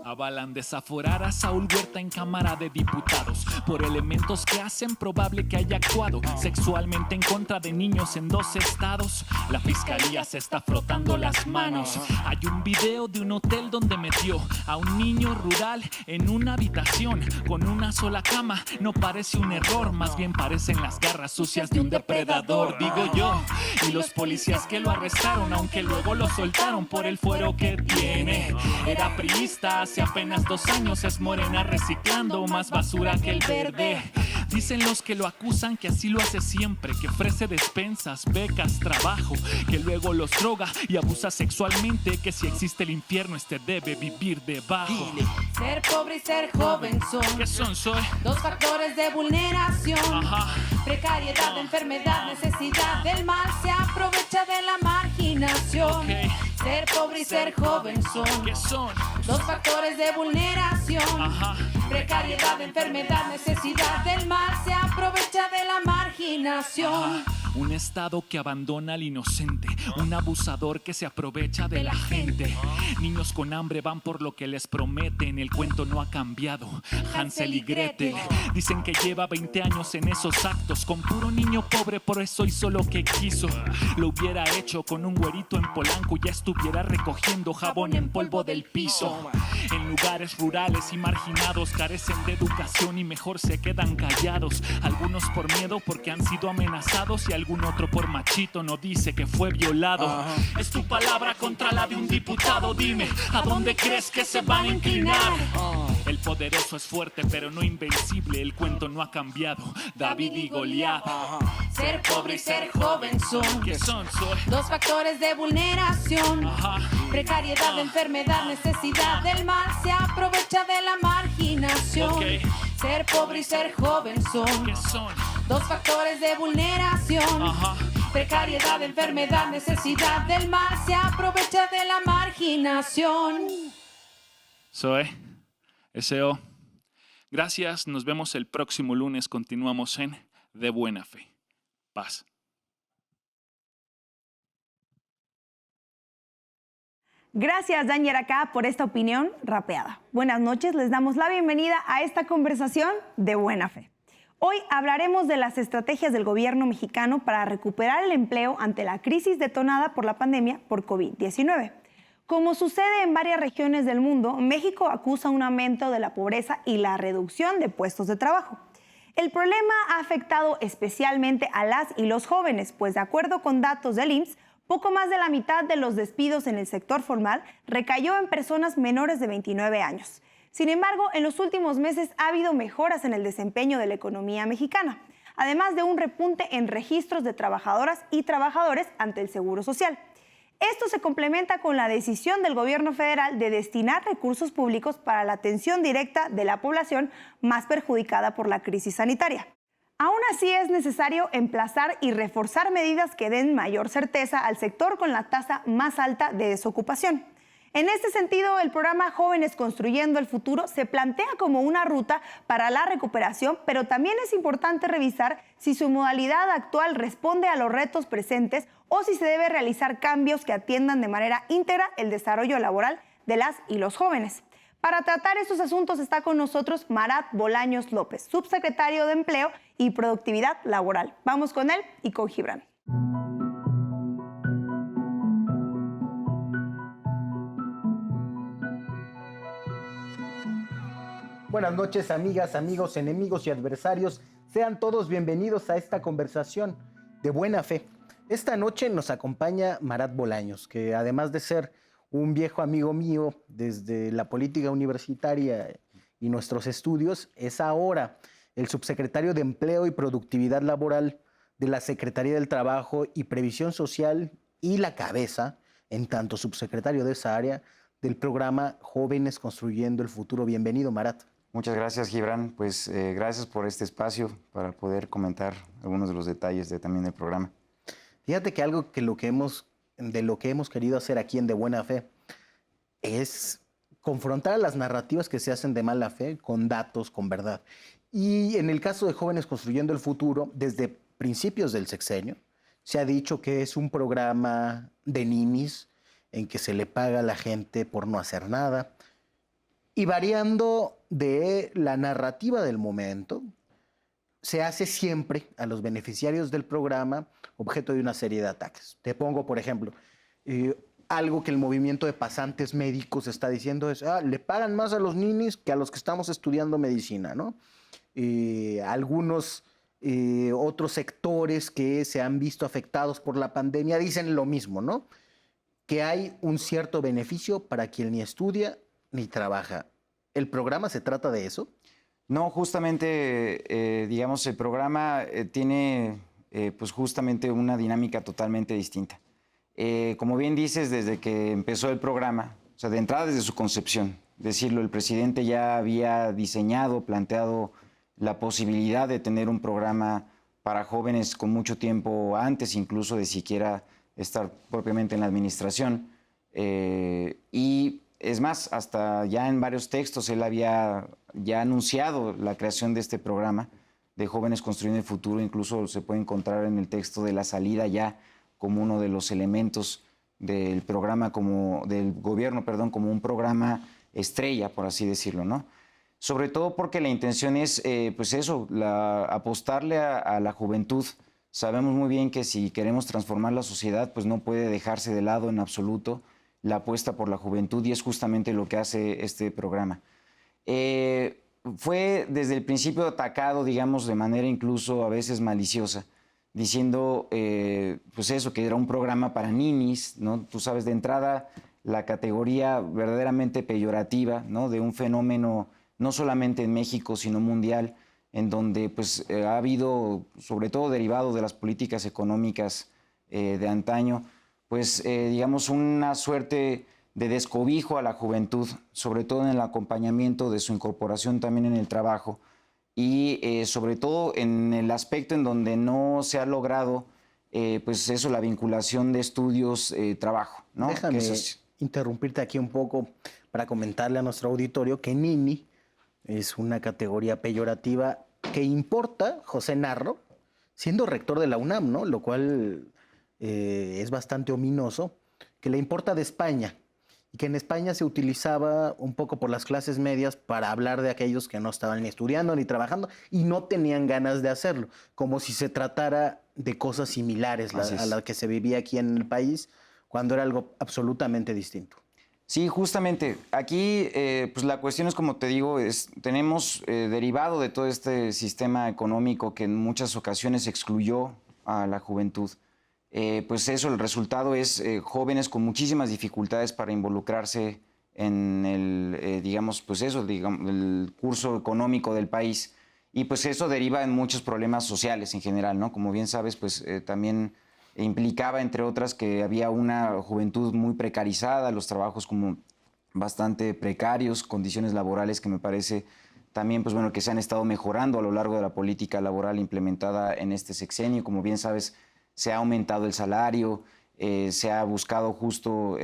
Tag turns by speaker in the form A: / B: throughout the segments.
A: Avalan desaforar a Saúl Huerta en Cámara de Diputados por elementos que hacen probable que haya actuado sexualmente en contra de niños en 2 estados. La fiscalía se está frotando las manos. Hay un video de un hotel donde metió a un niño rural en una habitación con una sola cama. No parece un error, más bien parecen las garras sucias de un depredador, digo yo. Y los policías que lo arrestaron, aunque luego lo soltaron por el fuero que tiene. Era priista hace apenas 2 años, es morena reciclando más basura que el verde. Dicen los que lo acusan que así lo hace siempre, que ofrece despensas, becas, trabajo, que luego los droga y abusa sexualmente, que si existe el infierno este debe vivir debajo.
B: Ser pobre y ser joven son
A: ¿Qué son, Zoe?
B: 2 factores de vulneración.
A: Ajá.
B: Precariedad, enfermedad, necesidad del mal se aprovecha de la marginación.
A: Ok.
B: Ser pobre y ser joven son
A: ¿Qué son?
B: 2 factores de vulneración.
A: Ajá.
B: Precariedad, enfermedad, necesidad del mal se aprovecha de la marginación.
A: Ajá. Un estado que abandona al inocente, un abusador que se aprovecha de la gente. Niños con hambre van por lo que les prometen, el cuento no ha cambiado. Hansel y Gretel dicen que lleva 20 años en esos actos, con puro niño pobre, por eso hizo lo que quiso. Lo hubiera hecho con un güerito en Polanco y ya estuviera recogiendo jabón en polvo del piso. En lugares rurales y marginados carecen de educación y mejor se quedan callados. Algunos por miedo porque han sido amenazados y algún otro por machito no dice que fue violado. Es tu palabra contra la de un diputado, dime, ¿a dónde crees que se van a inclinar? El poderoso es fuerte pero no invencible, el cuento no ha cambiado, David y Goliat.
B: Ser pobre y ser joven son
A: ¿Qué son, Zoe?
B: 2 factores de vulneración.
A: Ajá.
B: Precariedad, enfermedad, necesidad del mal se aprovecha de la marginación.
A: Ok.
B: Ser pobre y ser joven son
A: ¿Qué son?
B: 2 factores de vulneración.
A: Ajá.
B: Precariedad, enfermedad, necesidad del mal se aprovecha de la marginación.
A: Zoe, S.O. Gracias, nos vemos el próximo lunes. Continuamos en De Buena Fe. Paz.
C: Gracias, Dan Yaracá, por esta opinión rapeada. Buenas noches, les damos la bienvenida a esta conversación de Buena Fe. Hoy hablaremos de las estrategias del gobierno mexicano para recuperar el empleo ante la crisis detonada por la pandemia por COVID-19. Como sucede en varias regiones del mundo, México acusa un aumento de la pobreza y la reducción de puestos de trabajo. El problema ha afectado especialmente a las y los jóvenes, pues de acuerdo con datos del IMSS, poco más de la mitad de los despidos en el sector formal recayó en personas menores de 29 años. Sin embargo, en los últimos meses ha habido mejoras en el desempeño de la economía mexicana, además de un repunte en registros de trabajadoras y trabajadores ante el Seguro Social. Esto se complementa con la decisión del gobierno federal de destinar recursos públicos para la atención directa de la población más perjudicada por la crisis sanitaria. Aún así, es necesario emplazar y reforzar medidas que den mayor certeza al sector con la tasa más alta de desocupación. En este sentido, el programa Jóvenes Construyendo el Futuro se plantea como una ruta para la recuperación, pero también es importante revisar si su modalidad actual responde a los retos presentes o si se debe realizar cambios que atiendan de manera íntegra el desarrollo laboral de las y los jóvenes. Para tratar estos asuntos está con nosotros Marat Bolaños López, subsecretario de Empleo y Productividad Laboral. Vamos con él y con Gibran.
D: Buenas noches, amigas, amigos, enemigos y adversarios. Sean todos bienvenidos a esta conversación de Buena Fe. Esta noche nos acompaña Marat Bolaños, que además de ser un viejo amigo mío desde la política universitaria y nuestros estudios, es ahora el subsecretario de Empleo y Productividad Laboral de la Secretaría del Trabajo y Previsión Social y la cabeza, en tanto subsecretario de esa área, del programa Jóvenes Construyendo el Futuro. Bienvenido, Marat.
E: Muchas gracias, Gibran. Pues gracias por este espacio para poder comentar algunos de los detalles también del programa.
D: Fíjate que algo de lo que hemos querido hacer aquí en De Buena Fe es confrontar a las narrativas que se hacen de mala fe con datos, con verdad. Y en el caso de Jóvenes Construyendo el Futuro, desde principios del sexenio, se ha dicho que es un programa de ninis en que se le paga a la gente por no hacer nada, y variando de la narrativa del momento, se hace siempre a los beneficiarios del programa objeto de una serie de ataques. Te pongo, por ejemplo, algo que el movimiento de pasantes médicos está diciendo es, le pagan más a los ninis que a los que estamos estudiando medicina, ¿no? Algunos otros sectores que se han visto afectados por la pandemia dicen lo mismo, ¿no? Que hay un cierto beneficio para quien ni estudia ni trabaja. ¿El programa se trata de eso?
E: No, justamente, digamos, el programa tiene pues justamente una dinámica totalmente distinta. Como bien dices, desde que empezó el programa, o sea, de entrada desde su concepción, decirlo, el presidente ya había diseñado, planteado la posibilidad de tener un programa para jóvenes con mucho tiempo antes incluso de siquiera estar propiamente en la administración. Y es más, hasta ya en varios textos él había ya anunciado la creación de este programa de Jóvenes Construyendo el Futuro. Incluso se puede encontrar en el texto de la salida ya como uno de los elementos del programa, del gobierno, perdón, como un programa estrella, por así decirlo, ¿no? Sobre todo porque la intención es, pues eso, apostarle a la juventud. Sabemos muy bien que si queremos transformar la sociedad, pues no puede dejarse de lado en absoluto la apuesta por la juventud, y es justamente lo que hace este programa. Fue desde el principio atacado, digamos, de manera incluso a veces maliciosa, diciendo, pues eso, que era un programa para ninis, ¿no? Tú sabes, de entrada, la categoría verdaderamente peyorativa, ¿no? De un fenómeno no solamente en México, sino mundial, en donde pues, ha habido, sobre todo derivado de las políticas económicas de antaño, pues digamos una suerte de descobijo a la juventud, sobre todo en el acompañamiento de su incorporación también en el trabajo, y sobre todo en el aspecto en donde no se ha logrado, pues eso, la vinculación de estudios-trabajo, ¿no?
D: Déjame interrumpirte aquí un poco para comentarle a nuestro auditorio que Nini es una categoría peyorativa que importa José Narro, siendo rector de la UNAM, ¿no? Lo cual es bastante ominoso, que le importa de España, y que en España se utilizaba un poco por las clases medias para hablar de aquellos que no estaban ni estudiando ni trabajando y no tenían ganas de hacerlo, como si se tratara de cosas similares a las que se vivía aquí en el país, cuando era algo absolutamente distinto.
E: Sí, justamente. Aquí, pues la cuestión es, como te digo, tenemos derivado de todo este sistema económico que en muchas ocasiones excluyó a la juventud. Pues eso, el resultado es jóvenes con muchísimas dificultades para involucrarse en el, digamos, pues eso, digamos, el curso económico del país. Y pues eso deriva en muchos problemas sociales en general, ¿no? Como bien sabes, pues también implicaba, entre otras, que había una juventud muy precarizada, los trabajos como bastante precarios, condiciones laborales que me parece también, pues bueno, que se han estado mejorando a lo largo de la política laboral implementada en este sexenio. Como bien sabes, se ha aumentado el salario, se ha buscado justo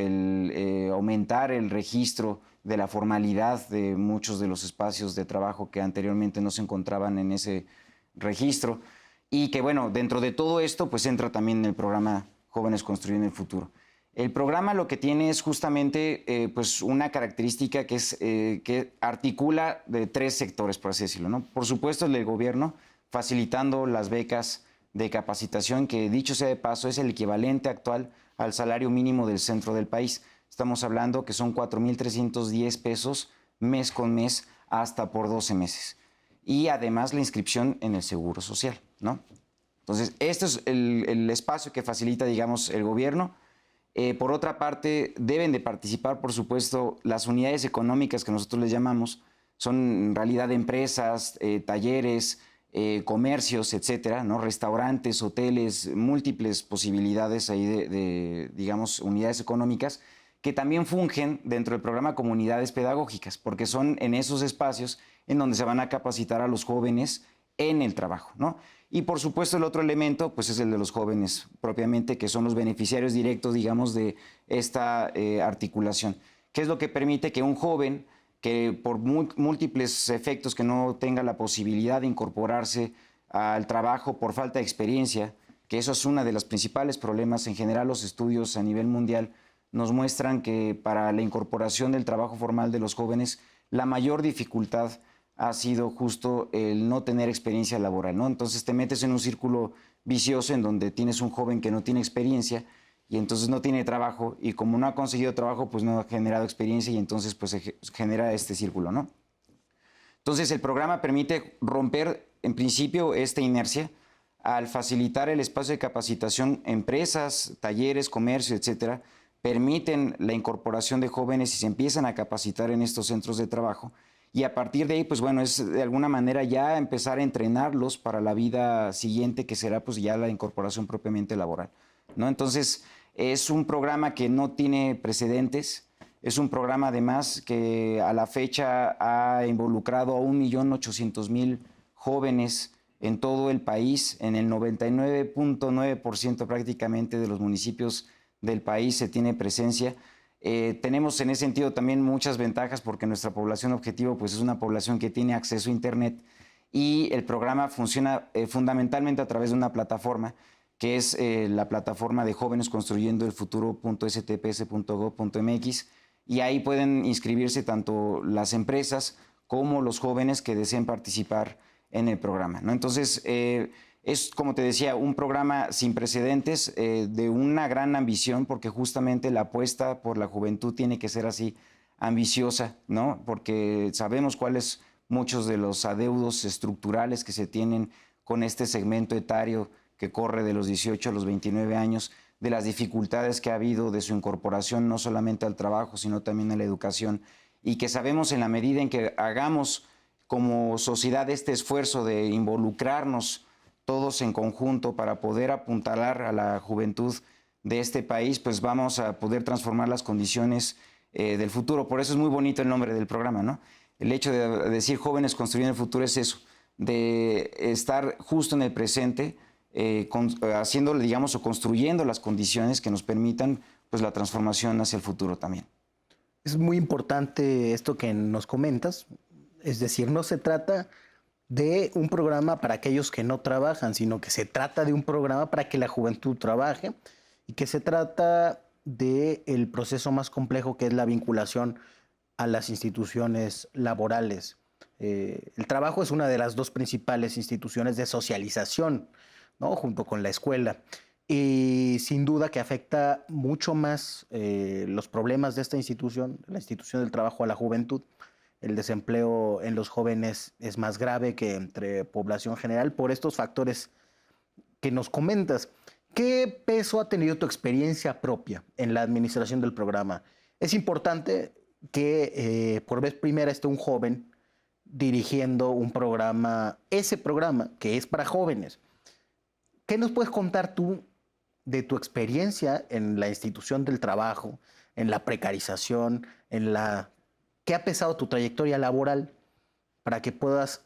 E: aumentar el registro de la formalidad de muchos de los espacios de trabajo que anteriormente no se encontraban en ese registro. Y que, bueno, dentro de todo esto, pues entra también el programa Jóvenes Construyendo el Futuro. El programa lo que tiene es justamente pues una característica que es que articula de tres sectores, por así decirlo, ¿no? Por supuesto, el del gobierno, facilitando las becas de capacitación, que dicho sea de paso, es el equivalente actual al salario mínimo del centro del país. Estamos hablando que son 4,310 pesos mes con mes hasta por 12 meses. Y además la inscripción en el Seguro Social, ¿no? Entonces, este es el espacio que facilita, digamos, el gobierno. Por otra parte, deben de participar, por supuesto, las unidades económicas que nosotros les llamamos. Son en realidad empresas, talleres, comercios, etcétera, ¿no? Restaurantes, hoteles, múltiples posibilidades ahí de, digamos, unidades económicas que también fungen dentro del programa Comunidades Pedagógicas, porque son en esos espacios en donde se van a capacitar a los jóvenes en el trabajo, ¿no? Y por supuesto el otro elemento pues es el de los jóvenes propiamente, que son los beneficiarios directos, digamos, de esta articulación, que es lo que permite que un joven que por múltiples efectos que no tenga la posibilidad de incorporarse al trabajo por falta de experiencia, que eso es uno de los principales problemas en general, los estudios a nivel mundial nos muestran que para la incorporación del trabajo formal de los jóvenes, la mayor dificultad ha sido justo el no tener experiencia laboral, ¿no? Entonces te metes en un círculo vicioso en donde tienes un joven que no tiene experiencia y entonces no tiene trabajo, y como no ha conseguido trabajo, pues no ha generado experiencia, y entonces pues se genera este círculo, ¿no? Entonces el programa permite romper en principio esta inercia al facilitar el espacio de capacitación. Empresas, talleres, comercio, etcétera, permiten la incorporación de jóvenes y se empiezan a capacitar en estos centros de trabajo. Y a partir de ahí, pues bueno, es de alguna manera ya empezar a entrenarlos para la vida siguiente, que será pues ya la incorporación propiamente laboral, ¿no? Entonces, es un programa que no tiene precedentes, es un programa además que a la fecha ha involucrado a 1.800.000 jóvenes en todo el país. En el 99.9% prácticamente de los municipios del país se tiene presencia. Tenemos en ese sentido también muchas ventajas porque nuestra población objetivo pues es una población que tiene acceso a Internet, y el programa funciona fundamentalmente a través de una plataforma que es la plataforma de Jóvenes Construyendo el Futuro.stps.gov.mx, y ahí pueden inscribirse tanto las empresas como los jóvenes que deseen participar en el programa, ¿no? Entonces, es, como te decía, un programa sin precedentes, de una gran ambición, porque justamente la apuesta por la juventud tiene que ser así, ambiciosa, ¿no? Porque sabemos cuáles muchos de los adeudos estructurales que se tienen con este segmento etario que corre de los 18 a los 29 años, de las dificultades que ha habido de su incorporación no solamente al trabajo, sino también a la educación, y que sabemos en la medida en que hagamos como sociedad este esfuerzo de involucrarnos todos en conjunto para poder apuntalar a la juventud de este país, pues vamos a poder transformar las condiciones del futuro. Por eso es muy bonito el nombre del programa, ¿no? El hecho de decir Jóvenes Construyendo el Futuro es eso, de estar justo en el presente, haciendo, digamos, o construyendo las condiciones que nos permitan pues la transformación hacia el futuro también.
D: Es muy importante esto que nos comentas, es decir, no se trata de un programa para aquellos que no trabajan, sino que se trata de un programa para que la juventud trabaje, y que se trata del proceso más complejo, que es la vinculación a las instituciones laborales. El trabajo es una de las dos principales instituciones de socialización, ¿no? Junto con la escuela. Y sin duda que afecta mucho más los problemas de esta institución, la institución del trabajo, a la juventud. El desempleo en los jóvenes es más grave que entre población general por estos factores que nos comentas. ¿Qué peso ha tenido tu experiencia propia en la administración del programa? Es importante que por vez primera esté un joven dirigiendo un programa, ese programa que es para jóvenes. ¿Qué nos puedes contar tú de tu experiencia en la institución del trabajo, en la precarización, ¿qué ha pesado tu trayectoria laboral para que puedas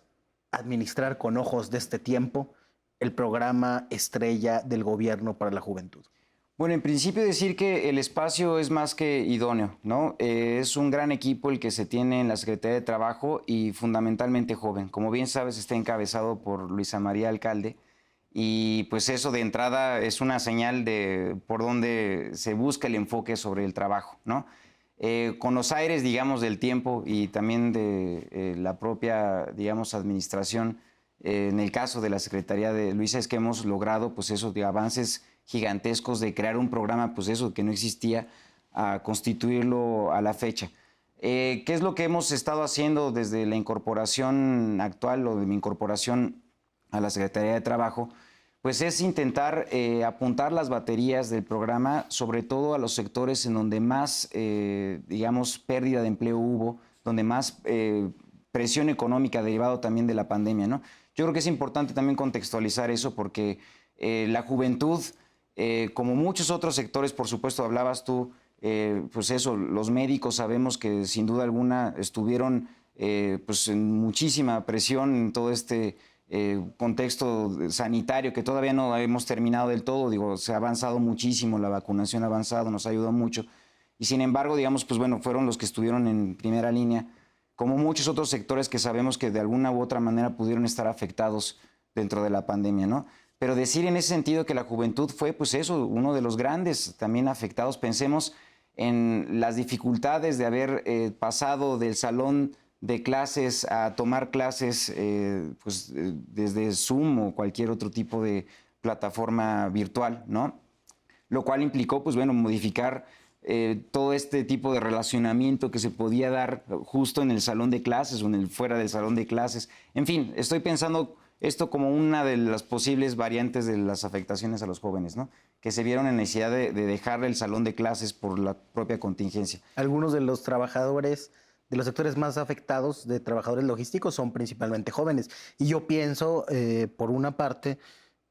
D: administrar con ojos de este tiempo el programa estrella del gobierno para la juventud?
E: Bueno, en principio decir que el espacio es más que idóneo, ¿no? Es un gran equipo el que se tiene en la Secretaría de Trabajo, y fundamentalmente joven. Como bien sabes, está encabezado por Luisa María Alcalde, y pues eso de entrada es una señal de por dónde se busca el enfoque sobre el trabajo, ¿no? Con los aires, digamos, del tiempo y también de la propia, digamos, administración, en el caso de la Secretaría de Luisa, es que hemos logrado, pues eso, de avances gigantescos de crear un programa, pues eso, que no existía, a constituirlo a la fecha. ¿Qué es lo que hemos estado haciendo desde la incorporación actual, o de mi incorporación a la Secretaría de Trabajo? Pues es intentar apuntar las baterías del programa, sobre todo a los sectores en donde más, digamos, pérdida de empleo hubo, donde más presión económica derivado también de la pandemia, ¿no? Yo creo que es importante también contextualizar eso, porque la juventud, como muchos otros sectores, por supuesto, hablabas tú, pues eso, los médicos sabemos que sin duda alguna estuvieron pues en muchísima presión en todo este contexto sanitario, que todavía no hemos terminado del todo. Digo, se ha avanzado muchísimo, la vacunación ha avanzado, nos ha ayudado mucho, y sin embargo, digamos, pues bueno, fueron los que estuvieron en primera línea, como muchos otros sectores que sabemos que de alguna u otra manera pudieron estar afectados dentro de la pandemia, ¿no? Pero decir en ese sentido que la juventud fue, pues eso, uno de los grandes también afectados. Pensemos en las dificultades de haber pasado del salón de clases a tomar clases desde Zoom o cualquier otro tipo de plataforma virtual, ¿no? Lo cual implicó, pues bueno, modificar todo este tipo de relacionamiento que se podía dar justo en el salón de clases o fuera del salón de clases. En fin, estoy pensando esto como una de las posibles variantes de las afectaciones a los jóvenes, ¿no? Que se vieron en necesidad de dejar el salón de clases por la propia contingencia.
D: Algunos de los trabajadores de los sectores más afectados de trabajadores logísticos son principalmente jóvenes. Y yo pienso, por una parte,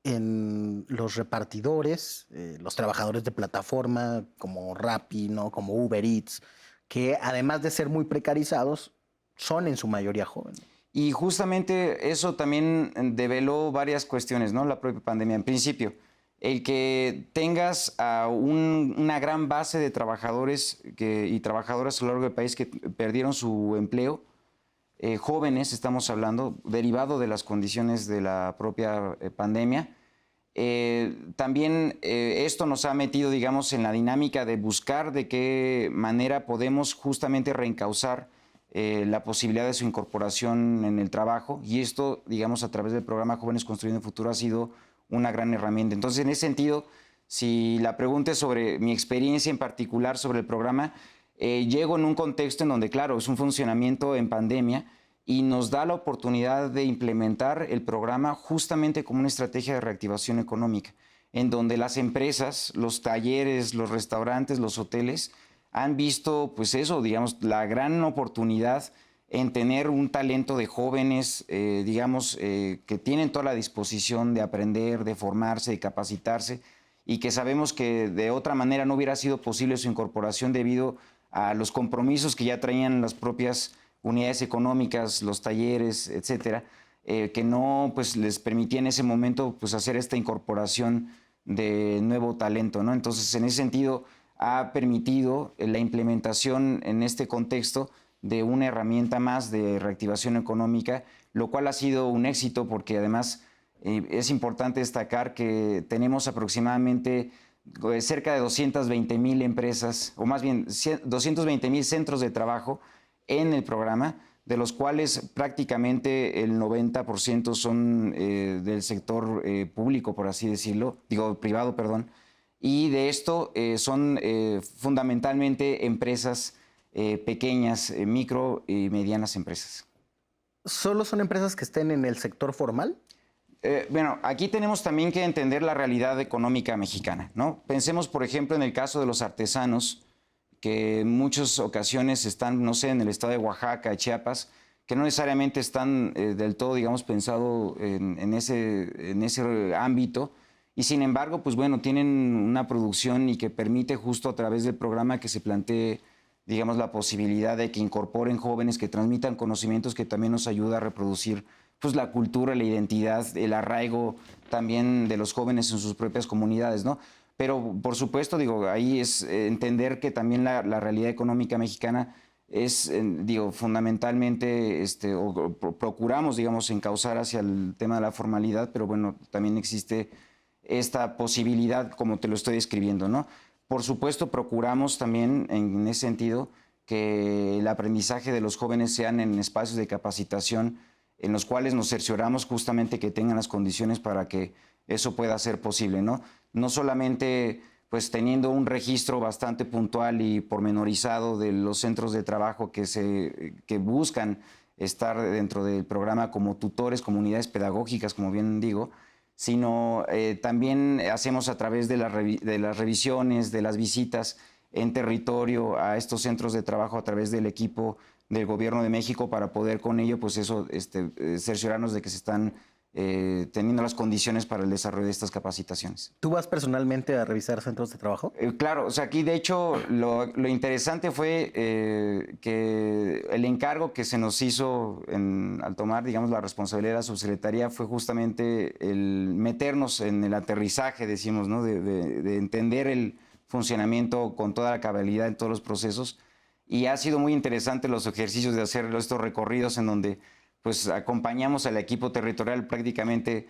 D: en los repartidores, los trabajadores de plataforma como Rappi, ¿no? Como Uber Eats, que además de ser muy precarizados, son en su mayoría jóvenes.
E: Y justamente eso también develó varias cuestiones, ¿no? La propia pandemia. En principio, el que tengas a una gran base de trabajadores y trabajadoras a lo largo del país que perdieron su empleo, jóvenes estamos hablando, derivado de las condiciones de la propia pandemia. También esto nos ha metido, digamos, en la dinámica de buscar de qué manera podemos justamente reencauzar la posibilidad de su incorporación en el trabajo, y esto, digamos, a través del programa Jóvenes Construyendo el Futuro ha sido una gran herramienta. Entonces, en ese sentido, si la pregunta es sobre mi experiencia en particular sobre el programa, llego en un contexto en donde, claro, es un funcionamiento en pandemia y nos da la oportunidad de implementar el programa justamente como una estrategia de reactivación económica, en donde las empresas, los talleres, los restaurantes, los hoteles han visto, pues eso, digamos, la gran oportunidad en tener un talento de jóvenes, que tienen toda la disposición de aprender, de formarse, de capacitarse, y que sabemos que de otra manera no hubiera sido posible su incorporación debido a los compromisos que ya traían las propias unidades económicas, los talleres, etcétera, que no pues, les permitía en ese momento pues, hacer esta incorporación de nuevo talento, ¿no? Entonces, en ese sentido, ha permitido la implementación en este contexto de una herramienta más de reactivación económica, lo cual ha sido un éxito porque además es importante destacar que tenemos aproximadamente cerca de 220,000 empresas, o más bien 220,000 centros de trabajo en el programa, de los cuales prácticamente el 90% son del sector público, por así decirlo, privado, perdón, y de esto son fundamentalmente empresas pequeñas, micro y medianas empresas.
D: ¿Solo son empresas que estén en el sector formal?
E: Bueno, aquí tenemos también que entender la realidad económica mexicana, ¿no? Pensemos, por ejemplo, en el caso de los artesanos, que en muchas ocasiones están, no sé, en el estado de Oaxaca, Chiapas, que no necesariamente están del todo, digamos, pensado en ese ámbito, y sin embargo, pues bueno, tienen una producción y que permite justo a través del programa que se plantee, digamos, la posibilidad de que incorporen jóvenes, que transmitan conocimientos, que también nos ayuda a reproducir pues, la cultura, la identidad, el arraigo también de los jóvenes en sus propias comunidades, ¿no? Pero, por supuesto, ahí es entender que también la realidad económica mexicana es, fundamentalmente, procuramos, digamos, encauzar hacia el tema de la formalidad, pero bueno, también existe esta posibilidad, como te lo estoy describiendo, ¿no? Por supuesto, procuramos también, en ese sentido, que el aprendizaje de los jóvenes sean en espacios de capacitación en los cuales nos cercioramos justamente que tengan las condiciones para que eso pueda ser posible, ¿no? No solamente pues teniendo un registro bastante puntual y pormenorizado de los centros de trabajo que buscan estar dentro del programa como tutores, como unidades pedagógicas, como bien digo, sino también hacemos a través de las revisiones, de las visitas en territorio a estos centros de trabajo a través del equipo del Gobierno de México para poder con ello, pues eso, cerciorarnos de que se están teniendo las condiciones para el desarrollo de estas capacitaciones.
D: ¿Tú vas personalmente a revisar centros de trabajo?
E: Claro, o sea, aquí de hecho lo interesante fue que el encargo que se nos hizo al tomar, digamos, la responsabilidad de la subsecretaría fue justamente el meternos en el aterrizaje, decimos, ¿no? De entender el funcionamiento con toda la cabalidad en todos los procesos, y ha sido muy interesante los ejercicios de hacer estos recorridos en donde pues acompañamos al equipo territorial prácticamente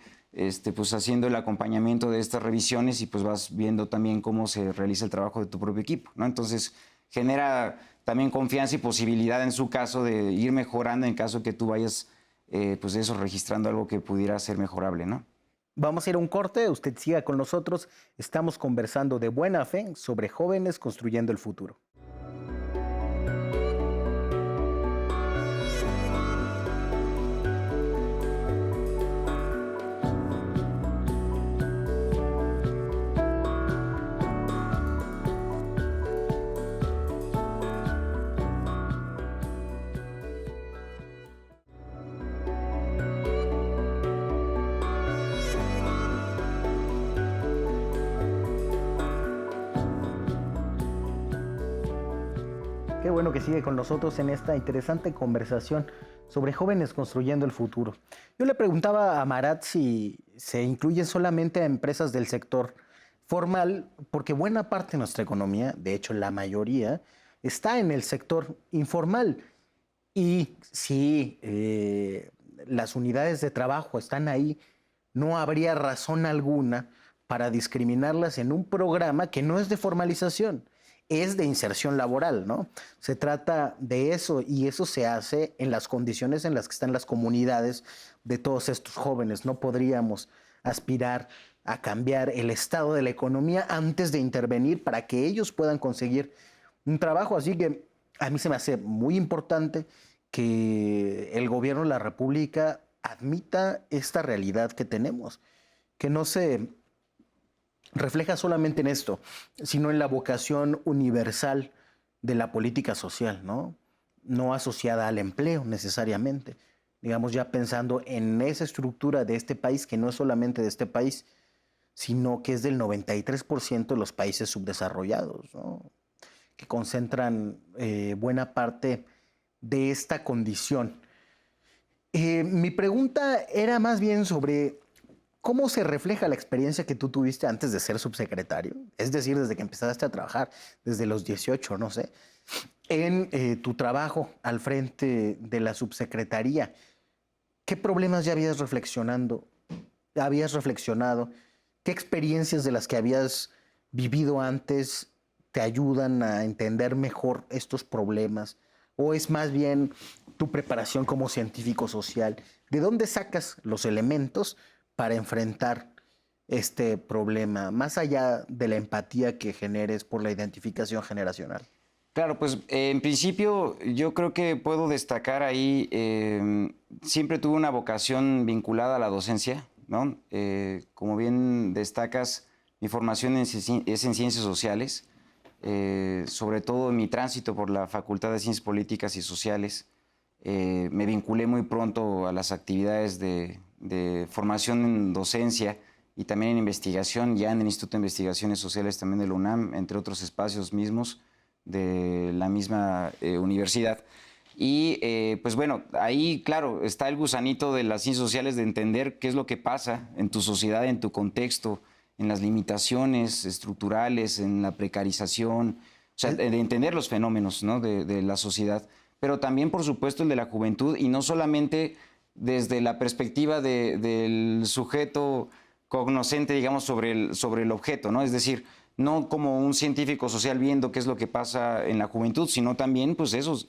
E: pues haciendo el acompañamiento de estas revisiones y pues vas viendo también cómo se realiza el trabajo de tu propio equipo, ¿no? Entonces genera también confianza y posibilidad en su caso de ir mejorando en caso que tú vayas pues eso, registrando algo que pudiera ser mejorable, ¿no?
D: Vamos a ir a un corte, usted siga con nosotros. Estamos conversando de buena fe sobre jóvenes construyendo el futuro. Qué bueno que sigue con nosotros en esta interesante conversación sobre jóvenes construyendo el futuro. Yo le preguntaba a Marat si se incluyen solamente a empresas del sector formal, porque buena parte de nuestra economía, de hecho la mayoría, está en el sector informal. Y si las unidades de trabajo están ahí, no habría razón alguna para discriminarlas en un programa que no es de formalización, es de inserción laboral, ¿no? Se trata de eso y eso se hace en las condiciones en las que están las comunidades de todos estos jóvenes. No podríamos aspirar a cambiar el estado de la economía antes de intervenir para que ellos puedan conseguir un trabajo. Así que a mí se me hace muy importante que el gobierno de la República admita esta realidad que tenemos, que no se refleja solamente en esto, sino en la vocación universal de la política social, ¿no? No asociada al empleo necesariamente. Digamos, ya pensando en esa estructura de este país, que no es solamente de este país, sino que es del 93% de los países subdesarrollados, ¿no? Que concentran buena parte de esta condición. Mi pregunta era más bien sobre ¿cómo se refleja la experiencia que tú tuviste antes de ser subsecretario? Es decir, desde que empezaste a trabajar, desde los 18, no sé, en tu trabajo al frente de la subsecretaría. ¿Qué problemas ya habías reflexionado? ¿Qué experiencias de las que habías vivido antes te ayudan a entender mejor estos problemas? ¿O es más bien tu preparación como científico social? ¿De dónde sacas los elementos para enfrentar este problema, más allá de la empatía que generes por la identificación generacional?
E: Claro, pues en principio yo creo que puedo destacar ahí, siempre tuve una vocación vinculada a la docencia, ¿no? Como bien destacas, mi formación es en ciencias sociales, sobre todo en mi tránsito por la Facultad de Ciencias Políticas y Sociales. Me vinculé muy pronto a las actividades de formación en docencia y también en investigación, ya en el Instituto de Investigaciones Sociales también de la UNAM, entre otros espacios mismos de la misma universidad. Y pues bueno, ahí claro, está el gusanito de las ciencias sociales de entender qué es lo que pasa en tu sociedad, en tu contexto, en las limitaciones estructurales, en la precarización, o sea, de entender los fenómenos, ¿no? de la sociedad, pero también, por supuesto, el de la juventud, y no solamente desde la perspectiva del sujeto cognoscente, digamos, sobre el objeto, ¿no? Es decir, no como un científico social viendo qué es lo que pasa en la juventud, sino también, pues eso,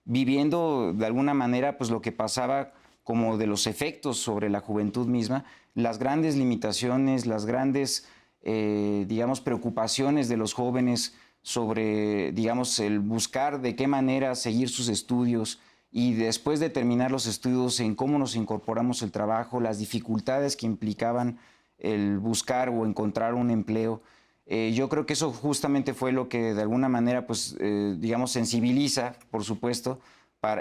E: viviendo de alguna manera, pues lo que pasaba como de los efectos sobre la juventud misma, las grandes limitaciones, las grandes, digamos, preocupaciones de los jóvenes sobre, digamos, el buscar de qué manera seguir sus estudios y después de terminar los estudios en cómo nos incorporamos al trabajo, las dificultades que implicaban el buscar o encontrar un empleo. Yo creo que eso justamente fue lo que de alguna manera, pues, digamos, sensibiliza, por supuesto,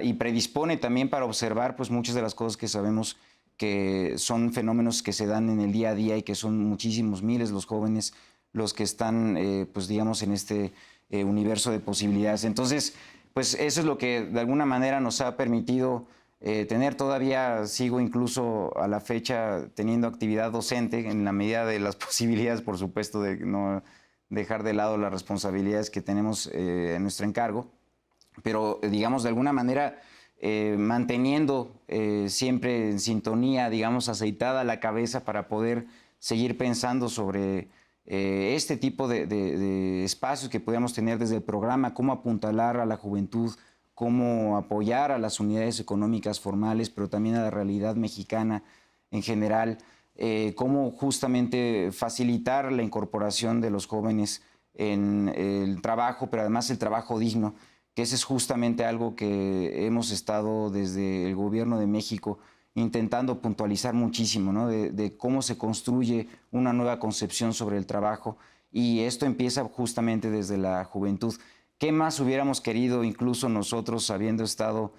E: y predispone también para observar pues, muchas de las cosas que sabemos que son fenómenos que se dan en el día a día y que son muchísimos, miles los jóvenes los que están, pues, digamos, en este universo de posibilidades. Entonces, pues eso es lo que de alguna manera nos ha permitido tener todavía, sigo incluso a la fecha teniendo actividad docente en la medida de las posibilidades, por supuesto, de no dejar de lado las responsabilidades que tenemos en nuestro encargo. Pero, digamos, de alguna manera manteniendo siempre en sintonía, digamos, aceitada la cabeza para poder seguir pensando sobre este tipo de espacios que podíamos tener desde el programa, cómo apuntalar a la juventud, cómo apoyar a las unidades económicas formales, pero también a la realidad mexicana en general, cómo justamente facilitar la incorporación de los jóvenes en el trabajo, pero además el trabajo digno, que ese es justamente algo que hemos estado desde el Gobierno de México intentando puntualizar muchísimo, ¿no? De cómo se construye una nueva concepción sobre el trabajo, y esto empieza justamente desde la juventud. ¿Qué más hubiéramos querido, incluso nosotros, habiendo estado,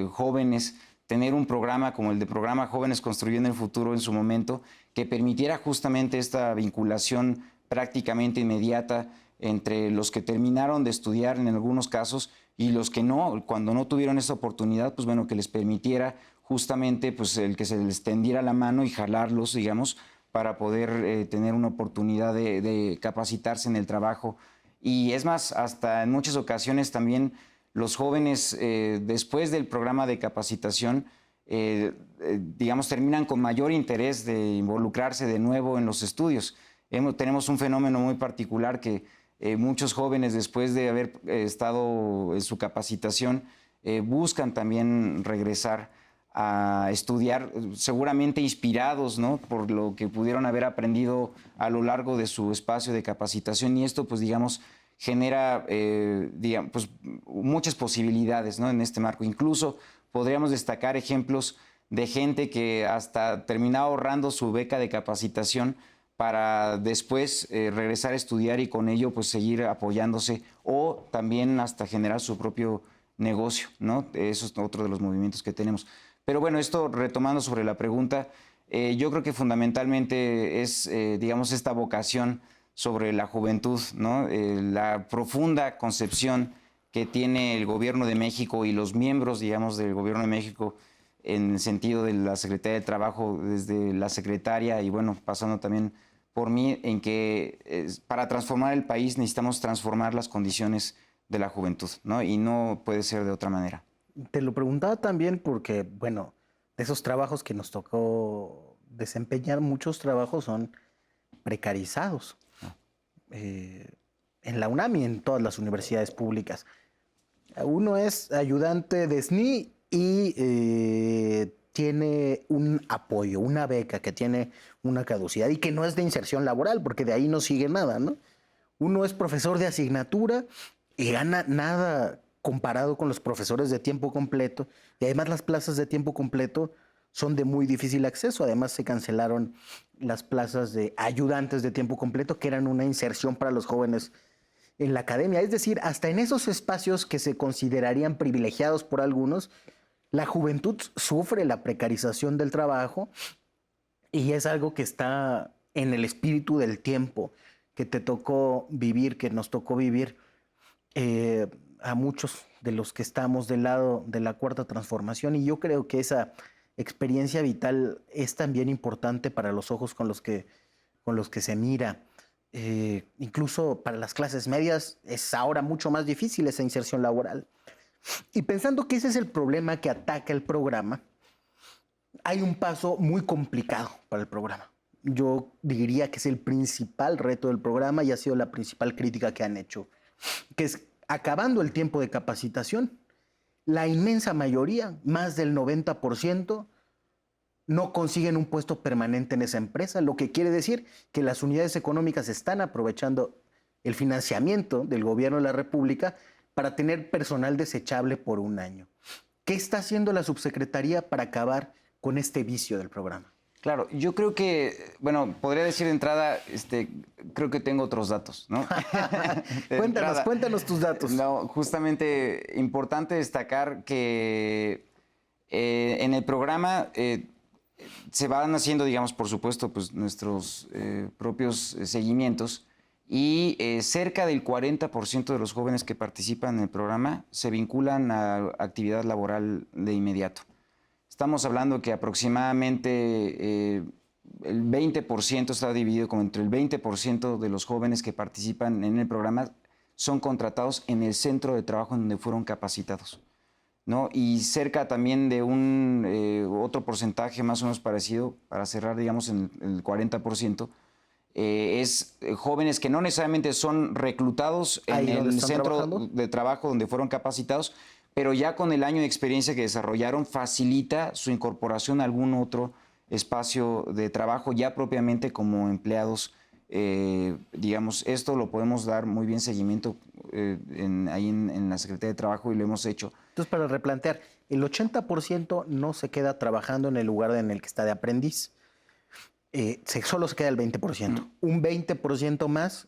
E: jóvenes, tener un programa como el de Programa Jóvenes Construyendo el Futuro en su momento, que permitiera justamente esta vinculación prácticamente inmediata entre los que terminaron de estudiar en algunos casos y los que no, cuando no tuvieron esa oportunidad, pues bueno, que les permitiera justamente pues el que se les tendiera la mano y jalarlos, digamos, para poder tener una oportunidad de capacitarse en el trabajo. Y es más, hasta en muchas ocasiones también los jóvenes, después del programa de capacitación, terminan con mayor interés de involucrarse de nuevo en los estudios. Tenemos un fenómeno muy particular que muchos jóvenes, después de haber estado en su capacitación, buscan también regresar a estudiar, seguramente inspirados, ¿no?, por lo que pudieron haber aprendido a lo largo de su espacio de capacitación, y esto, pues, digamos, genera muchas posibilidades, ¿no?, en este marco. Incluso podríamos destacar ejemplos de gente que hasta terminaba ahorrando su beca de capacitación para después regresar a estudiar y con ello pues seguir apoyándose, o también hasta generar su propio negocio, ¿no? Eso es otro de los movimientos que tenemos. Pero bueno, esto retomando sobre la pregunta, yo creo que fundamentalmente es, esta vocación sobre la juventud, ¿no? La profunda concepción que tiene el Gobierno de México y los miembros, digamos, del Gobierno de México en el sentido de la Secretaría de Trabajo, desde la secretaria y bueno, pasando también por mí, en que para transformar el país necesitamos transformar las condiciones de la juventud, ¿no? Y no puede ser de otra manera.
D: Te lo preguntaba también porque, bueno, de esos trabajos que nos tocó desempeñar, muchos trabajos son precarizados. En la UNAM y en todas las universidades públicas. Uno es ayudante de SNI y tiene un apoyo, una beca que tiene una caducidad y que no es de inserción laboral, porque de ahí no sigue nada, ¿no? Uno es profesor de asignatura y gana nada comparado con los profesores de tiempo completo, y además las plazas de tiempo completo son de muy difícil acceso. Además se cancelaron las plazas de ayudantes de tiempo completo, que eran una inserción para los jóvenes en la academia. Es decir, hasta en esos espacios que se considerarían privilegiados por algunos, la juventud sufre la precarización del trabajo, y es algo que está en el espíritu del tiempo que te tocó vivir, que nos tocó vivir a muchos de los que estamos del lado de la Cuarta Transformación. Y yo creo que esa experiencia vital es también importante para los ojos con los que se mira. Incluso para las clases medias es ahora mucho más difícil esa inserción laboral. Y pensando que ese es el problema que ataca el programa, hay un paso muy complicado para el programa. Yo diría que es el principal reto del programa y ha sido la principal crítica que han hecho, que es acabando el tiempo de capacitación, la inmensa mayoría, más del 90%, no consiguen un puesto permanente en esa empresa, lo que quiere decir que las unidades económicas están aprovechando el financiamiento del gobierno de la República para tener personal desechable por un año. ¿Qué está haciendo la subsecretaría para acabar con este vicio del programa?
E: Claro, yo creo que, bueno, podría decir de entrada, creo que tengo otros datos, ¿no?
D: Cuéntanos tus datos.
E: No, justamente importante destacar que en el programa se van haciendo, digamos, por supuesto, pues nuestros propios seguimientos, y cerca del 40% de los jóvenes que participan en el programa se vinculan a actividad laboral de inmediato. Estamos hablando que aproximadamente el 20% está dividido como entre el 20% de los jóvenes que participan en el programa son contratados en el centro de trabajo en donde fueron capacitados. ¿no? Y cerca también de un otro porcentaje más o menos parecido, para cerrar, digamos, en el 40%, es jóvenes que no necesariamente son reclutados en el centro de trabajo donde fueron capacitados, pero ya con el año de experiencia que desarrollaron facilita su incorporación a algún otro espacio de trabajo ya propiamente como empleados. Digamos, esto lo podemos dar muy bien seguimiento ahí en la Secretaría de Trabajo y lo hemos hecho.
D: Entonces, para replantear, el 80% no se queda trabajando en el lugar en el que está de aprendiz. Solo se queda el 20%. Un 20% más,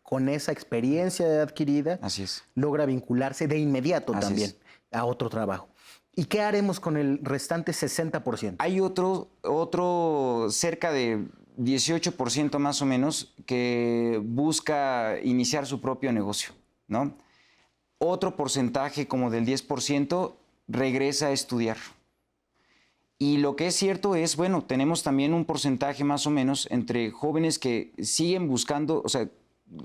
D: con esa experiencia adquirida,
E: Así es,
D: logra vincularse de inmediato
E: Así
D: también
E: es.
D: a otro trabajo. ¿Y qué haremos con el restante 60%?
E: Hay otro cerca de 18% más o menos que busca iniciar su propio negocio, ¿no? Otro porcentaje como del 10% regresa a estudiar. Y lo que es cierto es, bueno, tenemos también un porcentaje más o menos entre jóvenes que siguen buscando, o sea,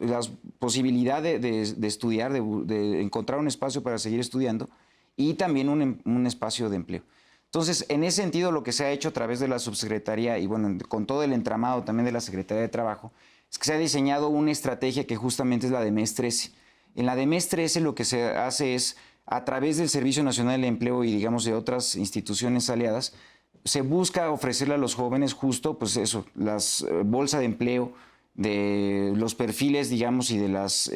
E: la posibilidad de estudiar, de encontrar un espacio para seguir estudiando y también un espacio de empleo. Entonces, en ese sentido, lo que se ha hecho a través de la subsecretaría y, bueno, con todo el entramado también de la Secretaría de Trabajo, es que se ha diseñado una estrategia que justamente es la de MES 13. En la de MES 13 lo que se hace es, a través del Servicio Nacional del Empleo y, digamos, de otras instituciones aliadas, se busca ofrecerle a los jóvenes justo, pues eso, las bolsas de empleo, de los perfiles, digamos, y de las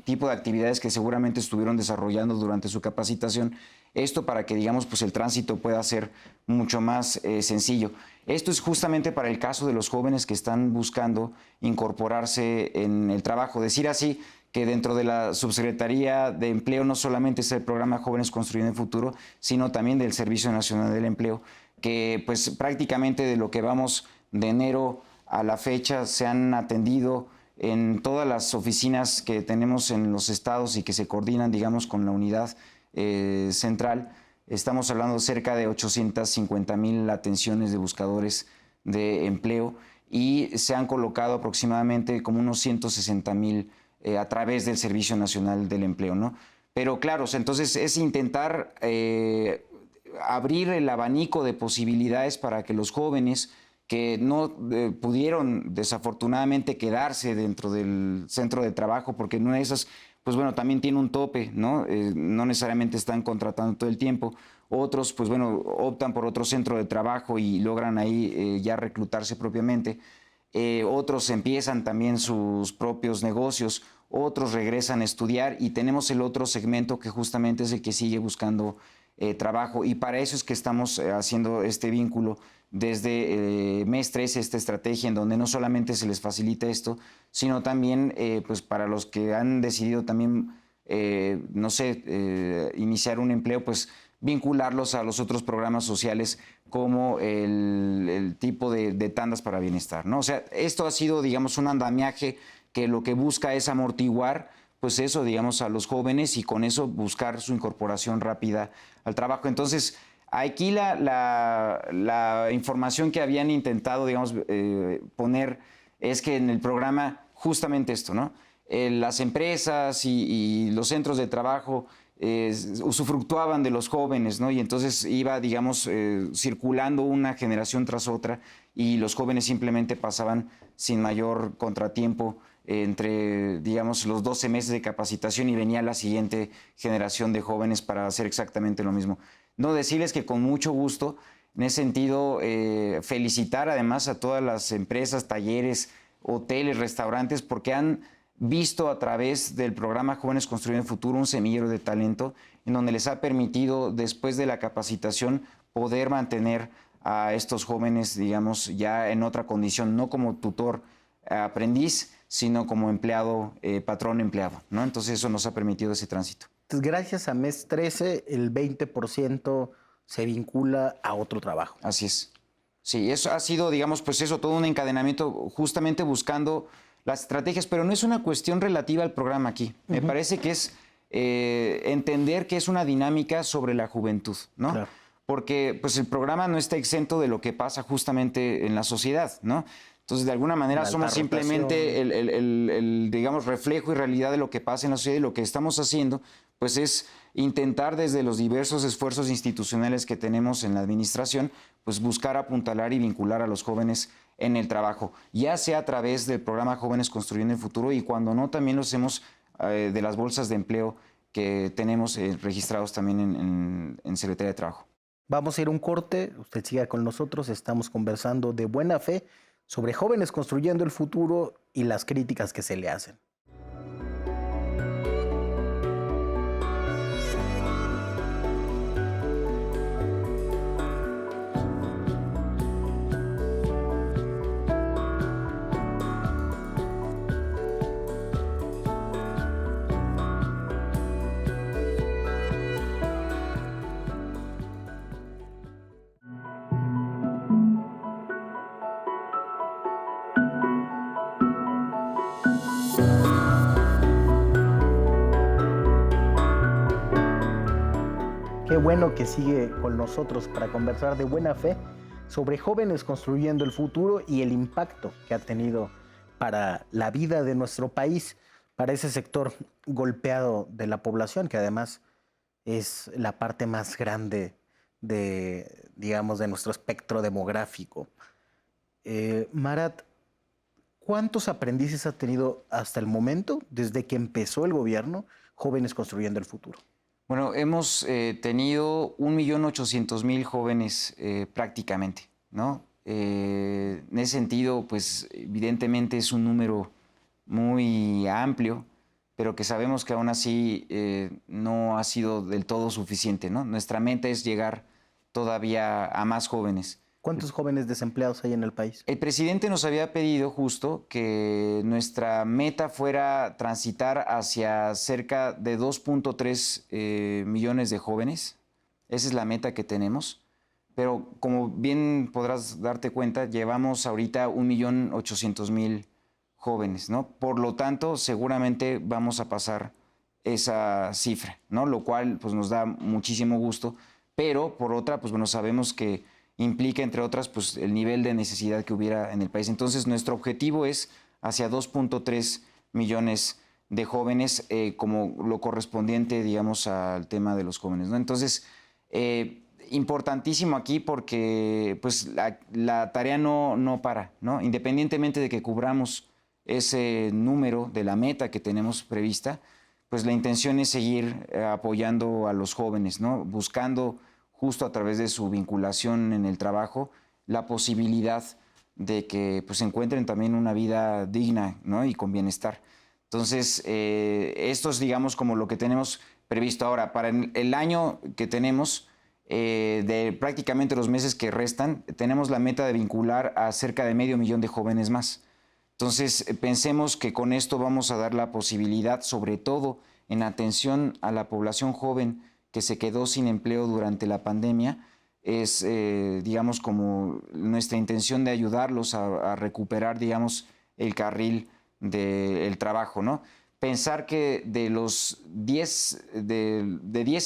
E: tipo de actividades que seguramente estuvieron desarrollando durante su capacitación. Esto para que, digamos, pues el tránsito pueda ser mucho más sencillo. Esto es justamente para el caso de los jóvenes que están buscando incorporarse en el trabajo. Decir así que dentro de la Subsecretaría de Empleo no solamente es el programa Jóvenes Construyendo el Futuro, sino también del Servicio Nacional del Empleo, que pues prácticamente de lo que vamos de enero a la fecha se han atendido en todas las oficinas que tenemos en los estados y que se coordinan, digamos, con la unidad central. Estamos hablando de cerca de 850,000 atenciones de buscadores de empleo y se han colocado aproximadamente como unos 160,000 a través del Servicio Nacional del Empleo, ¿no? Pero claro, entonces es intentar abrir el abanico de posibilidades para que los jóvenes que no pudieron desafortunadamente quedarse dentro del centro de trabajo, porque una de esas, pues bueno, también tiene un tope, ¿no? No necesariamente están contratando todo el tiempo. Otros, pues bueno, optan por otro centro de trabajo y logran ahí ya reclutarse propiamente. Otros empiezan también sus propios negocios, otros regresan a estudiar y tenemos el otro segmento que justamente es el que sigue buscando trabajo y para eso es que estamos haciendo este vínculo desde MES 13, esta estrategia en donde no solamente se les facilita esto, sino también pues para los que han decidido también, no sé, iniciar un empleo, pues vincularlos a los otros programas sociales como el tipo de tandas para bienestar, ¿no? O sea, esto ha sido, digamos, un andamiaje que lo que busca es amortiguar, pues eso, digamos, a los jóvenes y con eso buscar su incorporación rápida al trabajo. Entonces, aquí la información que habían intentado, digamos, poner es que en el programa justamente esto, ¿no? Las empresas y los centros de trabajo usufructuaban de los jóvenes, ¿no? Y entonces iba, digamos, circulando una generación tras otra y los jóvenes simplemente pasaban sin mayor contratiempo entre, digamos, los 12 meses de capacitación y venía la siguiente generación de jóvenes para hacer exactamente lo mismo. No, decirles que con mucho gusto, en ese sentido, felicitar además a todas las empresas, talleres, hoteles, restaurantes, porque han visto a través del programa Jóvenes Construyendo el Futuro un semillero de talento en donde les ha permitido, después de la capacitación, poder mantener a estos jóvenes, digamos, ya en otra condición, no como tutor aprendiz, sino como empleado, patrón empleado, ¿no? Entonces eso nos ha permitido ese tránsito.
D: Entonces, gracias a MES 13, el 20% se vincula a otro trabajo.
E: Así es. Sí, eso ha sido, digamos, pues eso, todo un encadenamiento justamente buscando las estrategias, pero no es una cuestión relativa al programa aquí. Me parece que es entender que es una dinámica sobre la juventud, ¿no?
D: Claro.
E: Porque pues el programa no está exento de lo que pasa justamente en la sociedad, ¿no? Entonces, de alguna manera
D: La
E: somos
D: alta
E: simplemente
D: rotación.
E: digamos, reflejo y realidad de lo que pasa en la sociedad, y lo que estamos haciendo pues es intentar desde los diversos esfuerzos institucionales que tenemos en la administración, pues buscar apuntalar y vincular a los jóvenes en el trabajo, ya sea a través del programa Jóvenes Construyendo el Futuro, y cuando no, también lo hacemos de las bolsas de empleo que tenemos registrados también en Secretaría de Trabajo.
D: Vamos a ir a un corte, usted siga con nosotros, estamos conversando de buena fe sobre jóvenes construyendo el futuro y las críticas que se le hacen. Qué bueno que sigue con nosotros para conversar de buena fe sobre jóvenes construyendo el futuro y el impacto que ha tenido para la vida de nuestro país, para ese sector golpeado de la población, que además es la parte más grande de, digamos, de nuestro espectro demográfico. Marat, ¿cuántos aprendices ha tenido hasta el momento, desde que empezó el gobierno, Jóvenes Construyendo el Futuro?
E: Bueno, hemos tenido 1.800.000 jóvenes prácticamente, ¿no? En ese sentido, pues evidentemente es un número muy amplio, pero que sabemos que aún así no ha sido del todo suficiente, ¿no? Nuestra meta es llegar todavía a más jóvenes.
D: ¿Cuántos jóvenes desempleados hay en el país?
E: El presidente nos había pedido justo que nuestra meta fuera transitar hacia cerca de 2.3 millones de jóvenes. Esa es la meta que tenemos. Pero como bien podrás darte cuenta, llevamos ahorita 1.800.000 jóvenes, ¿no? Por lo tanto, seguramente vamos a pasar esa cifra, ¿no? Lo cual pues, nos da muchísimo gusto. Pero por otra, pues bueno, sabemos que implica, entre otras, pues, el nivel de necesidad que hubiera en el país. Entonces, nuestro objetivo es hacia 2.3 millones de jóvenes, como lo correspondiente, digamos, al tema de los jóvenes, ¿no? Entonces, importantísimo aquí porque pues, la tarea no para, ¿no? Independientemente de que cubramos ese número de la meta que tenemos prevista, pues la intención es seguir apoyando a los jóvenes, ¿no? Buscando justo a través de su vinculación en el trabajo, la posibilidad de que pues, encuentren también una vida digna, ¿no? Y con bienestar. Entonces, esto es, digamos, como lo que tenemos previsto ahora. Para el año que tenemos, de prácticamente los meses que restan, tenemos la meta de vincular a cerca de 500.000 de jóvenes más. Entonces, pensemos que con esto vamos a dar la posibilidad, sobre todo en atención a la población joven que se quedó sin empleo durante la pandemia, es, digamos, como nuestra intención de ayudarlos a recuperar, digamos, el carril del trabajo, ¿no? Pensar que de los 10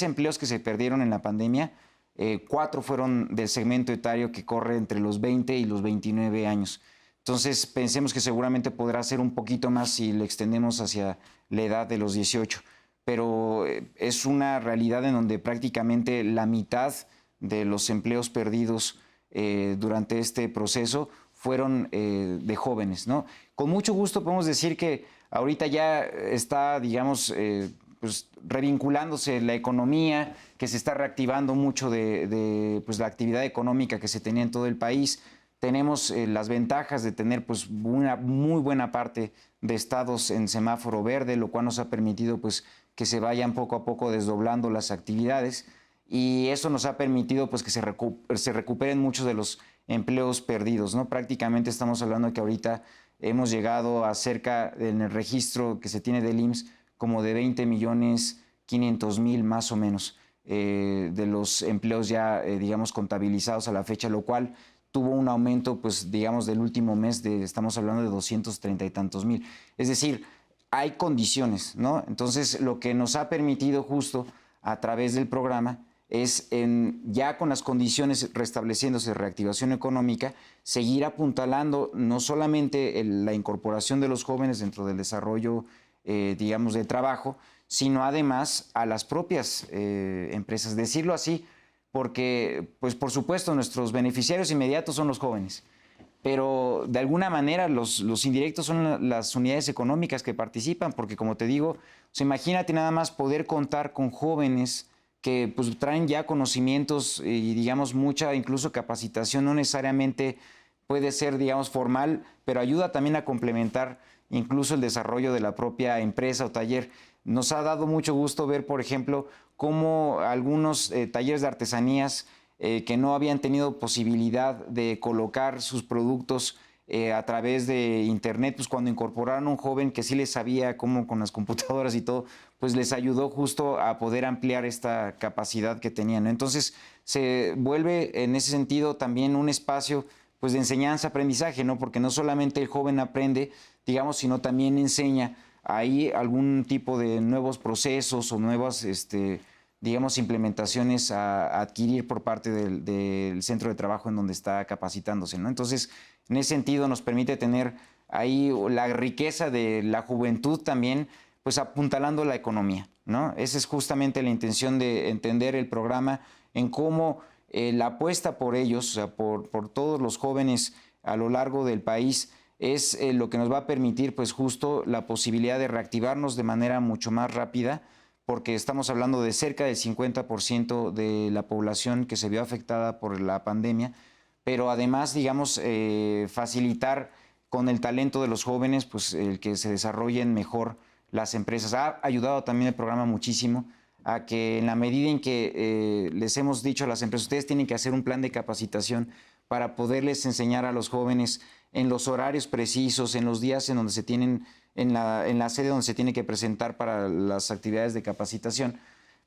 E: empleos que se perdieron en la pandemia, 4 fueron del segmento etario que corre entre los 20 y los 29 años. Entonces, pensemos que seguramente podrá ser un poquito más si le extendemos hacia la edad de los 18. Pero es una realidad en donde prácticamente la mitad de los empleos perdidos durante este proceso fueron de jóvenes, ¿no? Con mucho gusto podemos decir que ahorita ya está, digamos, pues, revinculándose la economía, que se está reactivando mucho de pues, la actividad económica que se tenía en todo el país. Tenemos las ventajas de tener pues, una muy buena parte de estados en semáforo verde, lo cual nos ha permitido pues, que se vayan poco a poco desdoblando las actividades, y eso nos ha permitido pues, que se recuperen muchos de los empleos perdidos, ¿no? Prácticamente estamos hablando de que ahorita hemos llegado a cerca, en el registro que se tiene del IMSS, como de 20.500.000 más o menos de los empleos ya, digamos, contabilizados a la fecha, lo cual tuvo un aumento, pues, digamos, del último mes, estamos hablando de 230 y tantos mil. Es decir, hay condiciones, ¿no? Entonces, lo que nos ha permitido justo a través del programa es ya con las condiciones restableciéndose de reactivación económica, seguir apuntalando no solamente la incorporación de los jóvenes dentro del desarrollo, digamos, del trabajo, sino además a las propias empresas. Decirlo así, porque, pues por supuesto, nuestros beneficiarios inmediatos son los jóvenes, pero de alguna manera los indirectos son las unidades económicas que participan, porque como te digo, o sea, imagínate nada más poder contar con jóvenes que pues traen ya conocimientos y digamos mucha incluso capacitación, no necesariamente puede ser digamos formal, pero ayuda también a complementar incluso el desarrollo de la propia empresa o taller. Nos ha dado mucho gusto ver, por ejemplo, cómo algunos talleres de artesanías que no habían tenido posibilidad de colocar sus productos a través de internet, pues cuando incorporaron a un joven que sí les sabía cómo con las computadoras y todo, pues les ayudó justo a poder ampliar esta capacidad que tenían, ¿no? Entonces se vuelve en ese sentido también un espacio pues de enseñanza, aprendizaje, ¿no? Porque no solamente el joven aprende, digamos, sino también enseña ahí algún tipo de nuevos procesos o nuevas digamos, implementaciones a adquirir por parte del centro de trabajo en donde está capacitándose, ¿no? Entonces, en ese sentido nos permite tener ahí la riqueza de la juventud también, pues apuntalando la economía, ¿no? Esa es justamente la intención de entender el programa en cómo la apuesta por ellos, o sea, por todos los jóvenes a lo largo del país, es lo que nos va a permitir, pues justo la posibilidad de reactivarnos de manera mucho más rápida, porque estamos hablando de cerca del 50% de la población que se vio afectada por la pandemia, pero además, digamos, facilitar con el talento de los jóvenes, pues el que se desarrollen mejor las empresas. Ha ayudado también el programa muchísimo a que en la medida en que les hemos dicho a las empresas, ustedes tienen que hacer un plan de capacitación para poderles enseñar a los jóvenes en los horarios precisos, en los días en donde se tienen, en la sede donde se tiene que presentar para las actividades de capacitación,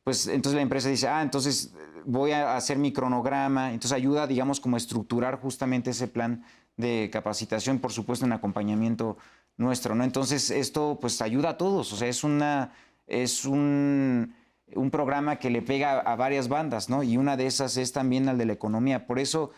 E: pues entonces la empresa dice, entonces voy a hacer mi cronograma, entonces ayuda, digamos, como a estructurar justamente ese plan de capacitación, por supuesto en acompañamiento nuestro, ¿no? Entonces esto pues ayuda a todos, o sea, es un programa que le pega a varias bandas, ¿no? Y una de esas es también al de la economía, por eso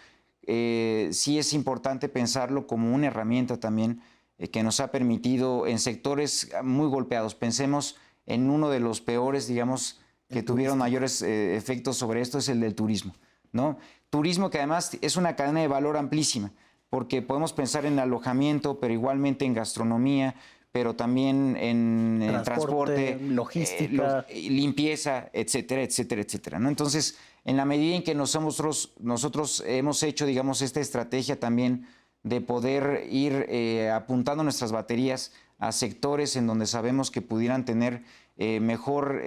E: sí es importante pensarlo como una herramienta también que nos ha permitido en sectores muy golpeados. Pensemos en uno de los peores, digamos, que tuvieron mayores efectos sobre esto, es el del turismo, ¿no? Turismo que además es una cadena de valor amplísima, porque podemos pensar en alojamiento, pero igualmente en gastronomía, pero también en transporte,
D: logística,
E: limpieza, etcétera, etcétera, etcétera, ¿no? Entonces, en la medida en que nosotros hemos hecho, digamos, esta estrategia también de poder ir apuntando nuestras baterías a sectores en donde sabemos que pudieran tener mejor,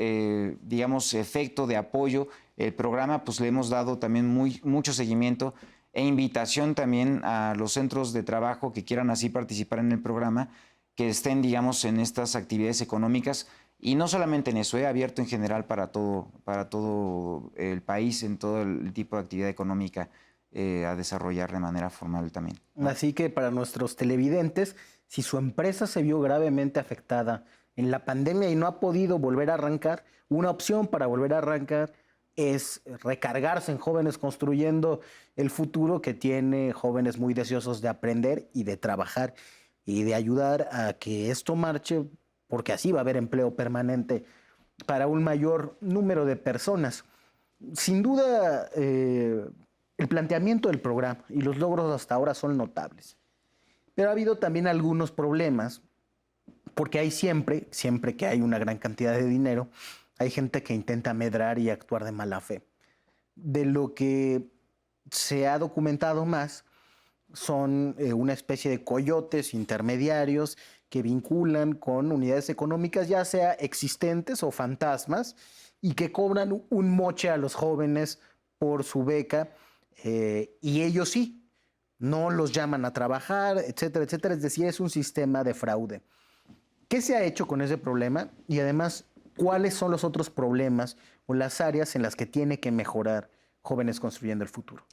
E: digamos, efecto de apoyo, el programa, pues le hemos dado también mucho seguimiento e invitación también a los centros de trabajo que quieran así participar en el programa, que estén, digamos, en estas actividades económicas. Y no solamente en eso, abierto en general para todo el país, en todo el tipo de actividad económica a desarrollar de manera formal también, ¿no?
D: Así que para nuestros televidentes, si su empresa se vio gravemente afectada en la pandemia y no ha podido volver a arrancar, una opción para volver a arrancar es recargarse en Jóvenes Construyendo el Futuro, que tiene jóvenes muy deseosos de aprender y de trabajar y de ayudar a que esto marche, porque así va a haber empleo permanente para un mayor número de personas. Sin duda, el planteamiento del programa y los logros hasta ahora son notables. Pero ha habido también algunos problemas, porque hay siempre que hay una gran cantidad de dinero, hay gente que intenta amedrar y actuar de mala fe. De lo que se ha documentado más son una especie de coyotes intermediarios que vinculan con unidades económicas, ya sea existentes o fantasmas, y que cobran un moche a los jóvenes por su beca, y ellos sí, no los llaman a trabajar, etcétera, etcétera. Es decir, es un sistema de fraude. ¿Qué se ha hecho con ese problema? Y además, ¿cuáles son los otros problemas o las áreas en las que tiene que mejorar Jóvenes Construyendo el Futuro?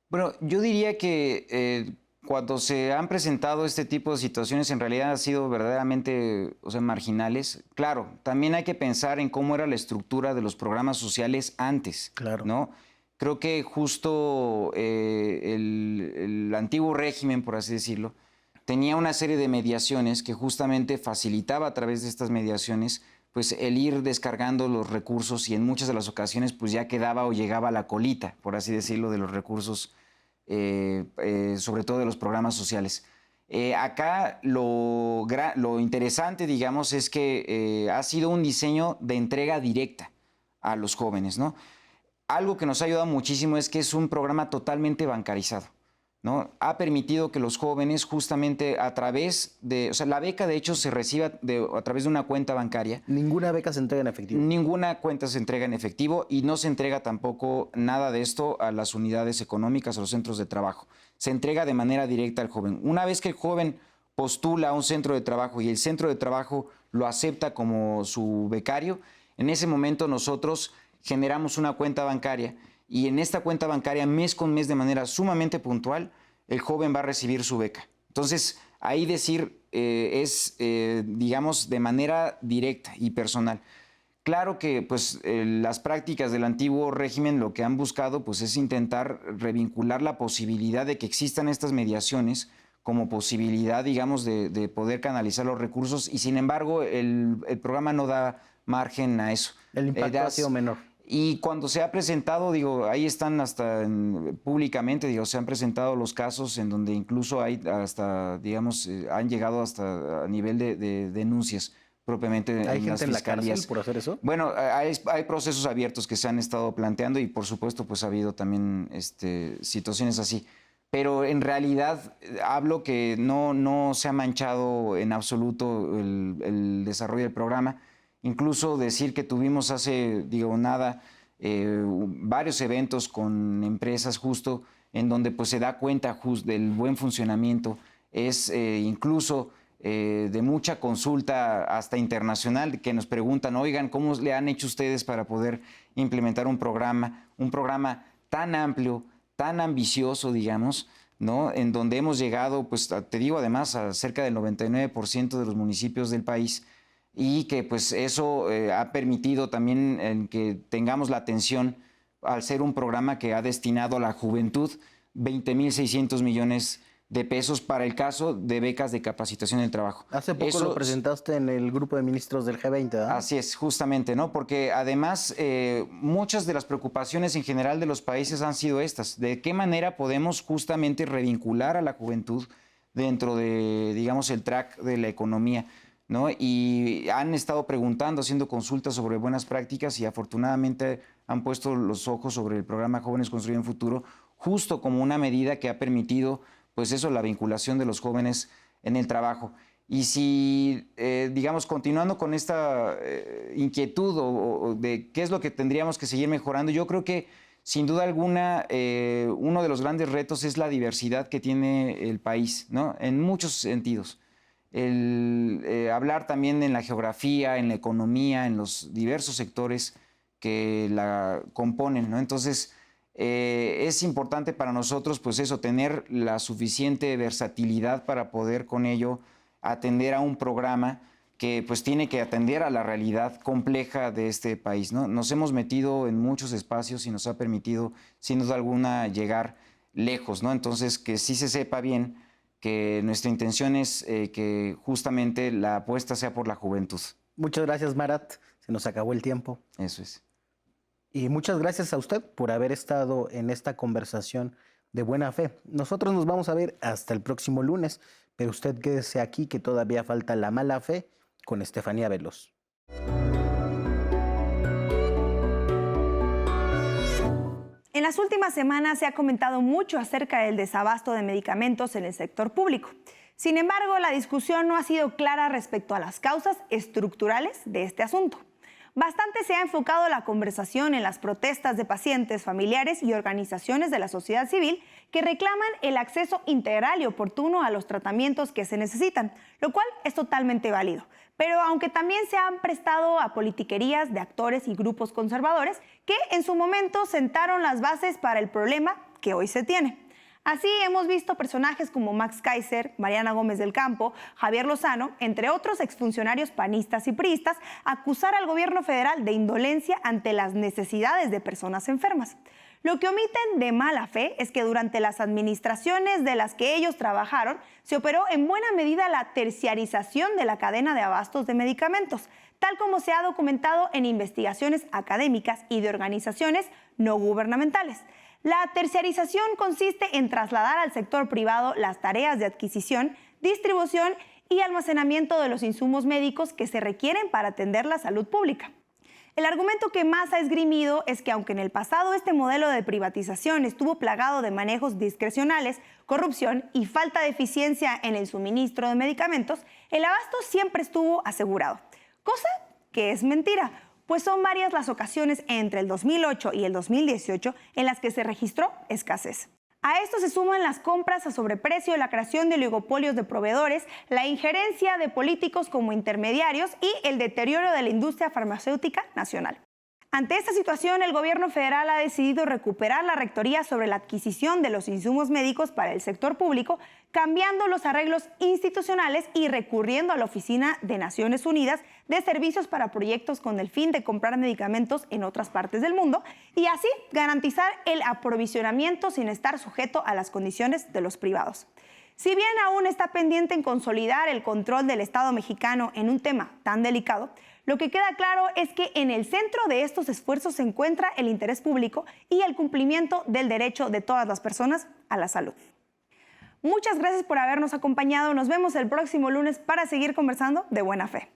E: Bueno, yo diría que cuando se han presentado este tipo de situaciones, en realidad han sido verdaderamente, marginales. Claro, también hay que pensar en cómo era la estructura de los programas sociales antes,
D: Claro.
E: ¿no? Creo que justo el antiguo régimen, por así decirlo, tenía una serie de mediaciones que justamente facilitaba a través de estas mediaciones pues el ir descargando los recursos, y en muchas de las ocasiones pues ya quedaba o llegaba a la colita, por así decirlo, de los recursos, sobre todo de los programas sociales. Acá lo interesante, digamos, es que ha sido un diseño de entrega directa a los jóvenes, ¿no? Algo que nos ha ayudado muchísimo es que es un programa totalmente bancarizado, ¿no? Ha permitido que los jóvenes justamente a través de, la beca de hecho se reciba a través de una cuenta bancaria.
D: Ninguna beca se entrega en efectivo.
E: Ninguna cuenta se entrega en efectivo y no se entrega tampoco nada de esto a las unidades económicas o los centros de trabajo. Se entrega de manera directa al joven. Una vez que el joven postula a un centro de trabajo y el centro de trabajo lo acepta como su becario, en ese momento nosotros generamos una cuenta bancaria. Y en esta cuenta bancaria, mes con mes, de manera sumamente puntual, el joven va a recibir su beca. Entonces, ahí decir digamos, de manera directa y personal. Claro que pues, las prácticas del antiguo régimen lo que han buscado pues, es intentar revincular la posibilidad de que existan estas mediaciones como posibilidad, digamos, de poder canalizar los recursos, y sin embargo, el programa no da margen a eso.
D: El impacto ha sido menor.
E: Y cuando se ha presentado, digo, ahí están hasta públicamente, digo, se han presentado los casos en donde incluso hay hasta, digamos, han llegado hasta a nivel de denuncias propiamente en las fiscalías. ¿Hay gente en la cárcel
D: por hacer eso?
E: Bueno, hay procesos abiertos que se han estado planteando y por supuesto pues ha habido también situaciones así. Pero en realidad hablo que no se ha manchado en absoluto el desarrollo del programa. Incluso decir que tuvimos hace, varios eventos con empresas justo en donde pues se da cuenta del buen funcionamiento. Es incluso de mucha consulta hasta internacional, que nos preguntan, oigan, ¿cómo le han hecho ustedes para poder implementar un programa tan amplio, tan ambicioso, digamos, ¿no? En donde hemos llegado, pues te digo además, a cerca del 99% de los municipios del país, y que pues eso ha permitido también que tengamos la atención, al ser un programa que ha destinado a la juventud 20.600 millones de pesos para el caso de becas de capacitación en el trabajo.
D: Hace poco lo presentaste en el grupo de ministros del G20, ¿verdad?
E: Así es, justamente, ¿no? Porque además muchas de las preocupaciones en general de los países han sido estas. ¿De qué manera podemos justamente revincular a la juventud dentro de, digamos, el track de la economía, ¿no? Y han estado preguntando, haciendo consultas sobre buenas prácticas, y afortunadamente han puesto los ojos sobre el programa Jóvenes Construyen Futuro, justo como una medida que ha permitido, pues eso, la vinculación de los jóvenes en el trabajo. Y si, digamos, continuando con esta inquietud o de qué es lo que tendríamos que seguir mejorando, yo creo que sin duda alguna uno de los grandes retos es la diversidad que tiene el país, ¿no? En muchos sentidos. Hablar también en la geografía, en la economía, en los diversos sectores que la componen, ¿no? Entonces, es importante para nosotros, pues eso, tener la suficiente versatilidad para poder con ello atender a un programa que pues tiene que atender a la realidad compleja de este país, ¿no? Nos hemos metido en muchos espacios y nos ha permitido, sin duda alguna, llegar lejos, ¿no? Entonces, que sí se sepa bien que nuestra intención es que justamente la apuesta sea por la juventud.
D: Muchas gracias, Marat. Se nos acabó el tiempo.
E: Eso es.
D: Y muchas gracias a usted por haber estado en esta conversación de buena fe. Nosotros nos vamos a ver hasta el próximo lunes, pero usted quédese aquí que todavía falta la mala fe con Estefanía Veloz.
C: En las últimas semanas se ha comentado mucho acerca del desabasto de medicamentos en el sector público. Sin embargo, la discusión no ha sido clara respecto a las causas estructurales de este asunto. Bastante se ha enfocado la conversación en las protestas de pacientes, familiares y organizaciones de la sociedad civil que reclaman el acceso integral y oportuno a los tratamientos que se necesitan, lo cual es totalmente válido. Pero aunque también se han prestado a politiquerías de actores y grupos conservadores que en su momento sentaron las bases para el problema que hoy se tiene. Así hemos visto personajes como Max Kaiser, Mariana Gómez del Campo, Javier Lozano, entre otros exfuncionarios panistas y priistas, acusar al gobierno federal de indolencia ante las necesidades de personas enfermas. Lo que omiten de mala fe es que durante las administraciones de las que ellos trabajaron, se operó en buena medida la terciarización de la cadena de abastos de medicamentos, tal como se ha documentado en investigaciones académicas y de organizaciones no gubernamentales. La terciarización consiste en trasladar al sector privado las tareas de adquisición, distribución y almacenamiento de los insumos médicos que se requieren para atender la salud pública. El argumento que más ha esgrimido es que aunque en el pasado este modelo de privatización estuvo plagado de manejos discrecionales, corrupción y falta de eficiencia en el suministro de medicamentos, el abasto siempre estuvo asegurado, cosa que es mentira, pues son varias las ocasiones entre el 2008 y el 2018 en las que se registró escasez. A esto se suman las compras a sobreprecio, la creación de oligopolios de proveedores, la injerencia de políticos como intermediarios y el deterioro de la industria farmacéutica nacional. Ante esta situación, el gobierno federal ha decidido recuperar la rectoría sobre la adquisición de los insumos médicos para el sector público, cambiando los arreglos institucionales y recurriendo a la Oficina de Naciones Unidas de Servicios para Proyectos con el fin de comprar medicamentos en otras partes del mundo y así garantizar el aprovisionamiento sin estar sujeto a las condiciones de los privados. Si bien aún está pendiente en consolidar el control del Estado mexicano en un tema tan delicado, lo que queda claro es que en el centro de estos esfuerzos se encuentra el interés público y el cumplimiento del derecho de todas las personas a la salud. Muchas gracias por habernos acompañado. Nos vemos el próximo lunes para seguir conversando de buena fe.